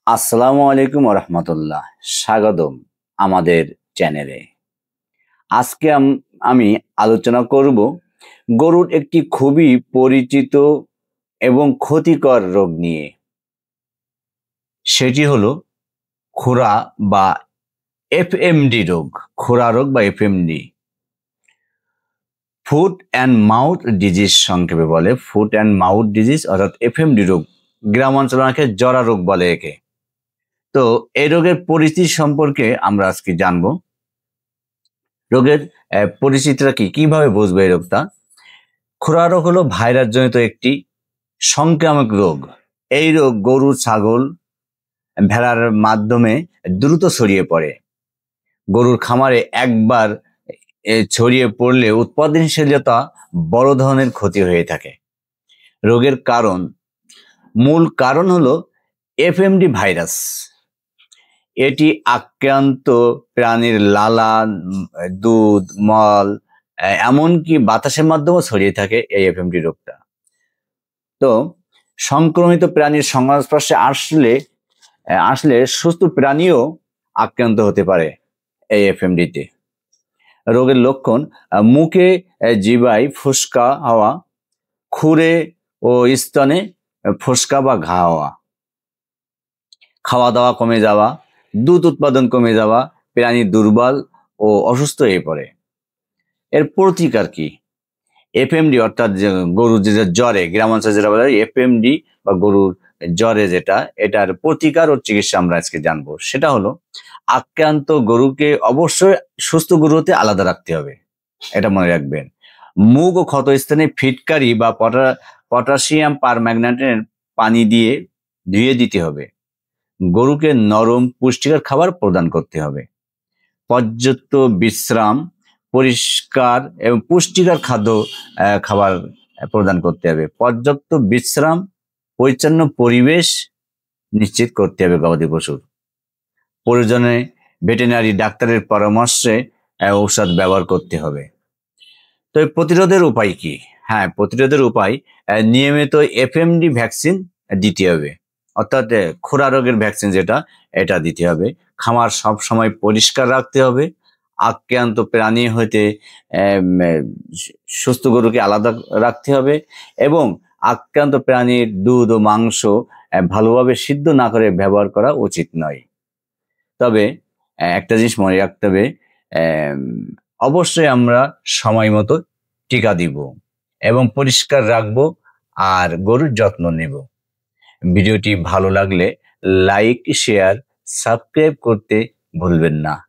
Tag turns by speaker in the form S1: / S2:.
S1: আসসালামু আলাইকুম রহমতুল্লাহ। স্বাগতম আমাদের চ্যানেলে। আজকে আমি আলোচনা করব গরুর একটি খুবই পরিচিত এবং ক্ষতিকর রোগ নিয়ে। সেটি হলো খুরা বা এফএমডি রোগ। খুরা রোগ বা FMD, foot and mouth disease সংক্ষেপে বলে। ফুট অ্যান্ড মাউথ ডিজিজ অর্থাৎ এফএমডি রোগ, গ্রামাঞ্চলে অনেকে জরা রোগ বলে একে। তো এই রোগের পরিচিতি সম্পর্কে আমরা আজকে জানবো। রোগের পরিচিতিটা কিভাবে বুঝবে এই রোগটা? খুরা রোগ হলো ভাইরাস জনিত একটি সংক্রামক রোগ। এই রোগ গরু, ছাগল, ভেড়ার মাধ্যমে দ্রুত ছড়িয়ে পড়ে। গরুর খামারে একবার ছড়িয়ে পড়লে উৎপাদনশীলতা বড় ধরনের ক্ষতি হয়ে থাকে। রোগের কারণ, মূল কারণ হলো এফএমডি ভাইরাস। এটি আক্রান্ত প্রাণীর লালা, দুধ, মল, এমনকি বাতাসের মাধ্যমেও ছড়িয়ে থাকে এই এফএমডি রোগটা। তো সংক্রমিত প্রাণীর সংস্পর্শে আসলে সুস্থ প্রাণীও আক্রান্ত হতে পারে এই এফএমডিতে। রোগের লক্ষণ, মুখে, জিহ্বায় ফোস্কা হওয়া, খুরে ও স্তনে ফোস্কা বা ঘা হওয়া, খাওয়া দাওয়া কমে যাওয়া, দুধ উৎপাদন কমে যাওয়া, প্রাণী দুর্বল ও অসুস্থ হয়ে পড়ে। এর প্রতিকার কি? এফএমডি অর্থাৎ গরুর যে জ্বরে, গ্রামাঞ্চলে যেটা বলে এফএমডি বা গরুর জ্বরে যেটা, এটার প্রতিকার ও চিকিৎসা আমরা আজকে জানবো। সেটা হলো, আক্রান্ত গরুকে অবশ্যই সুস্থ গরু হতে আলাদা রাখতে হবে, এটা মনে রাখবেন। মুখ ও ক্ষত স্থানে ফিটকারি বা পটাশিয়াম পারম্যাঙ্গানেটের পানি দিয়ে ধুয়ে দিতে হবে। গরুকে নরম পুষ্টিকর খাবার প্রদান করতে হবে। পর্যাপ্ত বিশ্রাম, পরিষ্কার এবং পুষ্টিকর খাবার প্রদান করতে হবে। পর্যাপ্ত বিশ্রাম, পরিচ্ছন্ন পরিবেশ নিশ্চিত করতে হবে গবাদি পশুর। প্রয়োজনে ভেটেরিনারি ডাক্তারের পরামর্শে ঔষধ ব্যবহার করতে হবে। তো প্রতিরোধের উপায় কি? হ্যাঁ, প্রতিরোধের উপায়, নিয়মিত এফএমডি ভ্যাকসিন দিতে হবে, অর্থাৎ খুরা রোগের ভ্যাকসিন যেটা, এটা দিতে হবে। খামার সব সময় পরিষ্কার রাখতে হবে। আক্রান্ত প্রাণী হইতে সুস্থ গরুকে আলাদা রাখতে হবে এবং আক্রান্ত প্রাণীর দুধ ও মাংস ভালোভাবে সিদ্ধ না করে ব্যবহার করা উচিত নয়। তবে একটা জিনিস মনে রাখতে হবে, অবশ্যই আমরা সময় মতো টিকা দিব এবং পরিষ্কার রাখবো আর গরুর যত্ন নেব। ভিডিওটি ভালো লাগলে লাইক, শেয়ার, সাবস্ক্রাইব করতে ভুলবেন না।